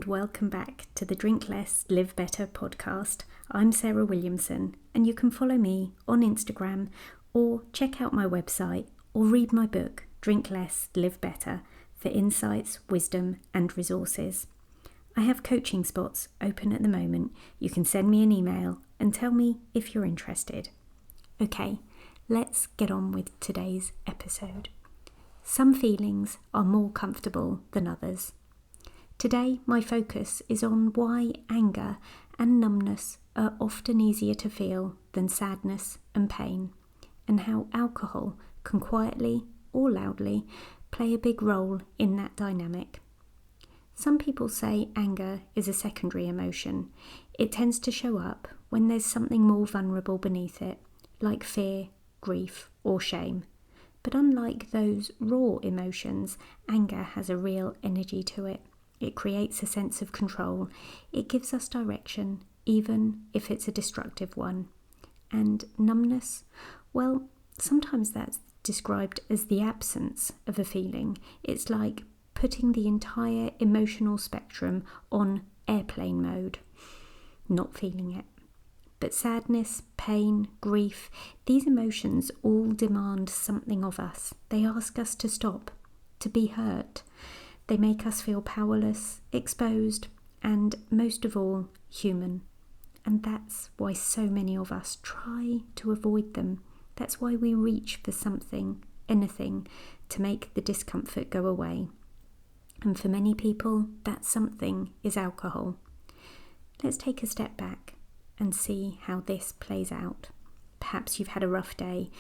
and welcome back to the Drink Less, Live Better podcast. I'm Sarah Williamson, and you can follow me on Instagram or check out my website or read my book, Drink Less, Live Better, for insights, wisdom and resources. I have coaching spots open at the moment. You can send me an email and tell me if you're interested. Okay, let's get on with today's episode. Some feelings are more comfortable than others. Today, my focus is on why anger and numbness are often easier to feel than sadness and pain, and how alcohol can quietly or loudly play a big role in that dynamic. Some people say anger is a secondary emotion. It tends to show up when there's something more vulnerable beneath it, like fear, grief, or shame. But unlike those raw emotions, anger has a real energy to it. It creates a sense of control. It gives us direction, even if it's a destructive one. And numbness? Well, sometimes that's described as the absence of a feeling. It's like putting the entire emotional spectrum on airplane mode, not feeling it. But sadness, pain, grief, these emotions all demand something of us. They ask us to stop, to be hurt. They make us feel powerless, exposed, and most of all, human. And that's why so many of us try to avoid them. That's why we reach for something, anything, to make the discomfort go away. And for many people, that something is alcohol. Let's take a step back and see how this plays out. Perhaps you've had a rough day.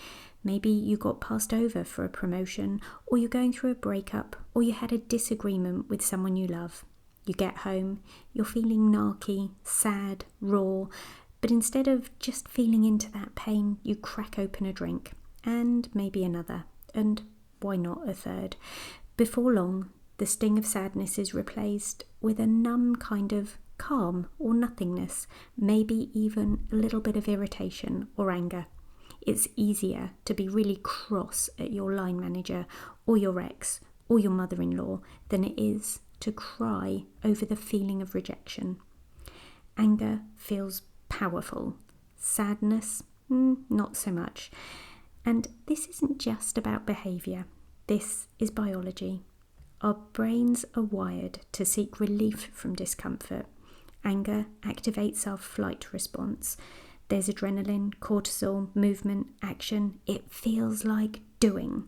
Maybe you got passed over for a promotion, or you're going through a breakup, or you had a disagreement with someone you love. You get home, you're feeling narky, sad, raw, but instead of just feeling into that pain, you crack open a drink, and maybe another, and why not a third? Before long, the sting of sadness is replaced with a numb kind of calm or nothingness, maybe even a little bit of irritation or anger. It's easier to be really cross at your line manager or your ex or your mother-in-law than it is to cry over the feeling of rejection. Anger feels powerful. Sadness, not so much. And this isn't just about behaviour. This is biology. Our brains are wired to seek relief from discomfort. Anger activates our flight response. There's adrenaline, cortisol, movement, action. It feels like doing.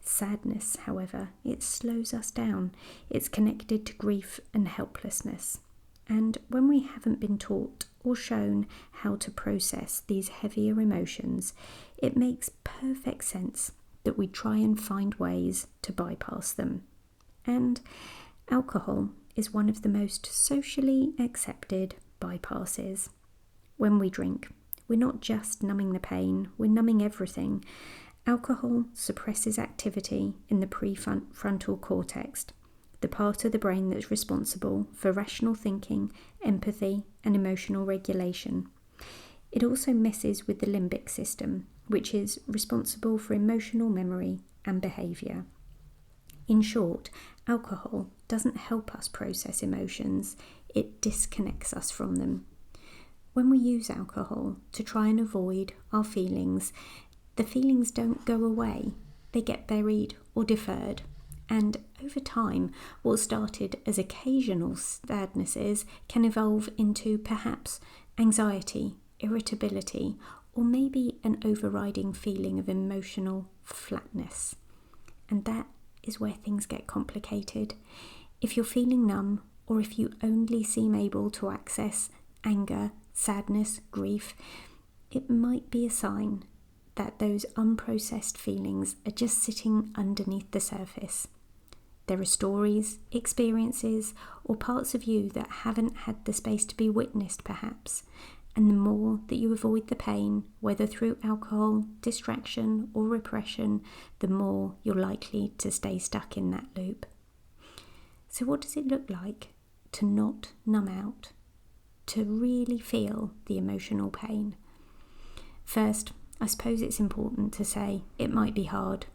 Sadness, however, it slows us down. It's connected to grief and helplessness. And when we haven't been taught or shown how to process these heavier emotions, it makes perfect sense that we try and find ways to bypass them. And alcohol is one of the most socially accepted bypasses. When we drink, we're not just numbing the pain, we're numbing everything. Alcohol suppresses activity in the prefrontal cortex, the part of the brain that's responsible for rational thinking, empathy, and emotional regulation. It also messes with the limbic system, which is responsible for emotional memory and behaviour. In short, alcohol doesn't help us process emotions, it disconnects us from them. When we use alcohol to try and avoid our feelings, the feelings don't go away, they get buried or deferred. And over time, what started as occasional sadnesses can evolve into perhaps anxiety, irritability, or maybe an overriding feeling of emotional flatness. And that is where things get complicated. If you're feeling numb, or if you only seem able to access anger, sadness, grief, it might be a sign that those unprocessed feelings are just sitting underneath the surface. There are stories, experiences, or parts of you that haven't had the space to be witnessed perhaps, and the more that you avoid the pain, whether through alcohol, distraction, or repression, the more you're likely to stay stuck in that loop. So what does it look like to not numb out, to really feel the emotional pain? First, I suppose it's important to say it might be hard.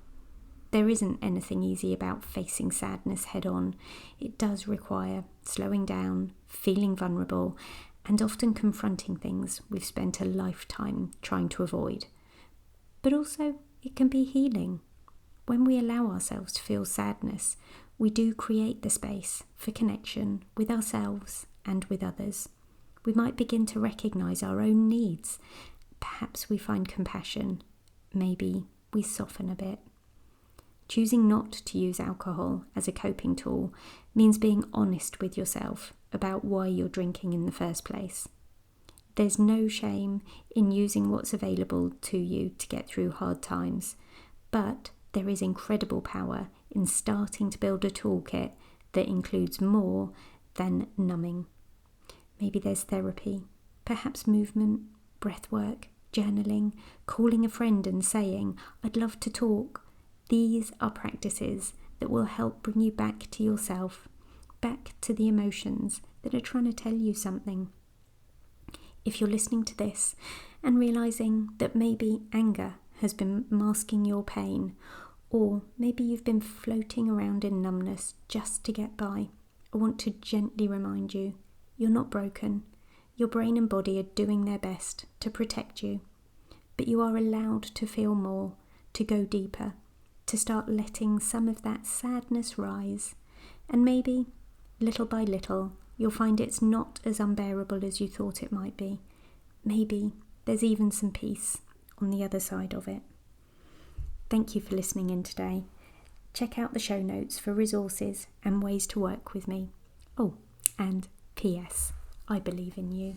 There isn't anything easy about facing sadness head on. It does require slowing down, feeling vulnerable, and often confronting things we've spent a lifetime trying to avoid. But also, it can be healing. When we allow ourselves to feel sadness, we do create the space for connection with ourselves and with others. We might begin to recognise our own needs. Perhaps we find compassion. Maybe we soften a bit. Choosing not to use alcohol as a coping tool means being honest with yourself about why you're drinking in the first place. There's no shame in using what's available to you to get through hard times, but there is incredible power in starting to build a toolkit that includes more than numbing. Maybe there's therapy, perhaps movement, breath work, journaling, calling a friend and saying, "I'd love to talk." These are practices that will help bring you back to yourself, back to the emotions that are trying to tell you something. If you're listening to this and realising that maybe anger has been masking your pain, or maybe you've been floating around in numbness just to get by, I want to gently remind you, you're not broken. Your brain and body are doing their best to protect you, but you are allowed to feel more, to go deeper, to start letting some of that sadness rise, and maybe, little by little, you'll find it's not as unbearable as you thought it might be. Maybe there's even some peace on the other side of it. Thank you for listening in today. Check out the show notes for resources and ways to work with me. Oh, and P.S. I believe in you.